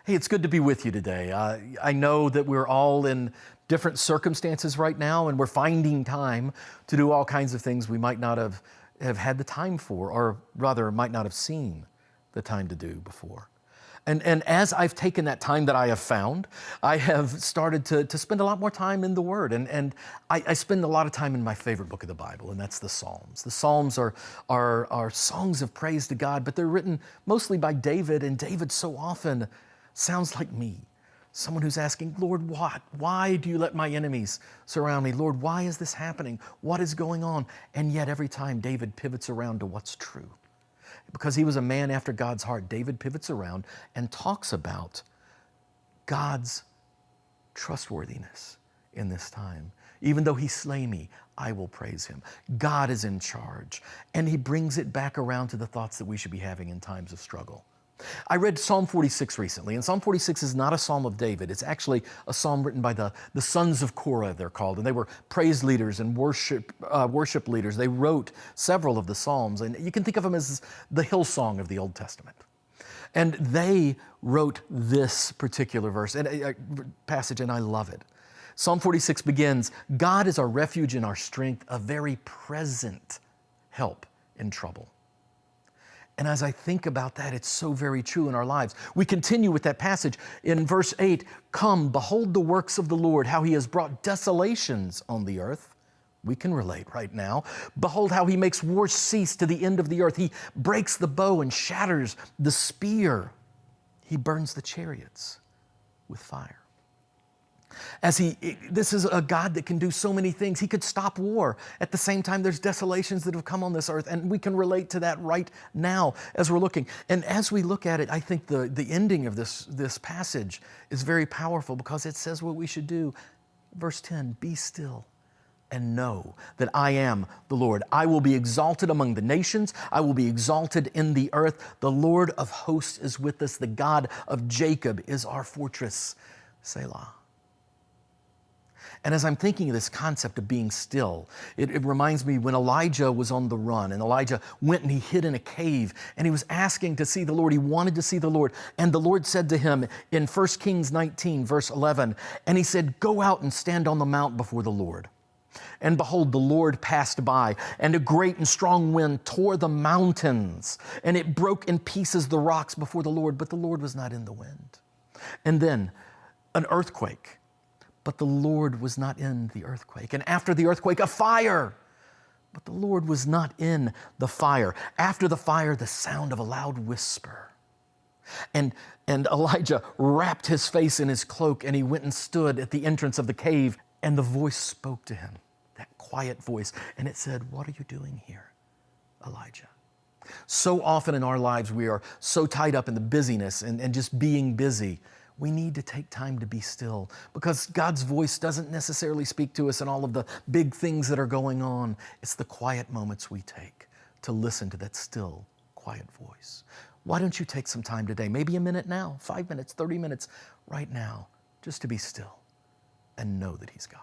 Hey, it's good to be with you today. I know that we're all in different circumstances right now, and we're finding time to do all kinds of things we might not have had the time for, or rather, might not have seen the time to do before. And as I've taken that time that I have found, I have started to spend a lot more time in the Word. And I spend a lot of time in my favorite book of the Bible, and that's the Psalms. The Psalms are songs of praise to God, but they're written mostly by David, and David so often sounds like me. Someone who's asking, Lord, what? Why do you let my enemies surround me? Lord, why is this happening? What is going on? And yet every time David pivots around to what's true. Because he was a man after God's heart, David pivots around and talks about God's trustworthiness in this time. Even though he slay me, I will praise him. God is in charge. And he brings it back around to the thoughts that we should be having in times of struggle. I read Psalm 46 recently, and Psalm 46 is not a psalm of David. It's actually a psalm written by the sons of Korah, they're called, and they were praise leaders and worship leaders. They wrote several of the psalms, and you can think of them as the Hillsong of the Old Testament. And they wrote this particular passage, and I love it. Psalm 46 begins, God is our refuge and our strength, a very present help in trouble. And as I think about that, it's so very true in our lives. We continue with that passage in verse 8, come, behold the works of the Lord, how he has brought desolations on the earth. We can relate right now. Behold how he makes war cease to the end of the earth. He breaks the bow and shatters the spear. He burns the chariots with fire. This is a God that can do so many things. He could stop war. At the same time, there's desolations that have come on this earth, and we can relate to that right now as we're looking. And as we look at it, I think the ending of this passage is very powerful because it says what we should do. Verse 10, be still and know that I am the Lord. I will be exalted among the nations. I will be exalted in the earth. The Lord of hosts is with us. The God of Jacob is our fortress. Selah. And as I'm thinking of this concept of being still, it reminds me when Elijah was on the run, and Elijah went and he hid in a cave, and he was asking to see the Lord. He wanted to see the Lord. And the Lord said to him in 1 Kings 19, verse 11, and he said, go out and stand on the mount before the Lord. And behold, the Lord passed by, and a great and strong wind tore the mountains, and it broke in pieces the rocks before the Lord, but the Lord was not in the wind. And then an earthquake. But the Lord was not in the earthquake. And after the earthquake, a fire. But the Lord was not in the fire. After the fire, the sound of a loud whisper. And Elijah wrapped his face in his cloak, and he went and stood at the entrance of the cave. And the voice spoke to him, that quiet voice. And it said, what are you doing here, Elijah? So often in our lives, we are so tied up in the busyness and just being busy. We need to take time to be still because God's voice doesn't necessarily speak to us in all of the big things that are going on. It's the quiet moments we take to listen to that still, quiet voice. Why don't you take some time today, maybe a minute now, 5 minutes, 30 minutes right now, just to be still and know that He's God.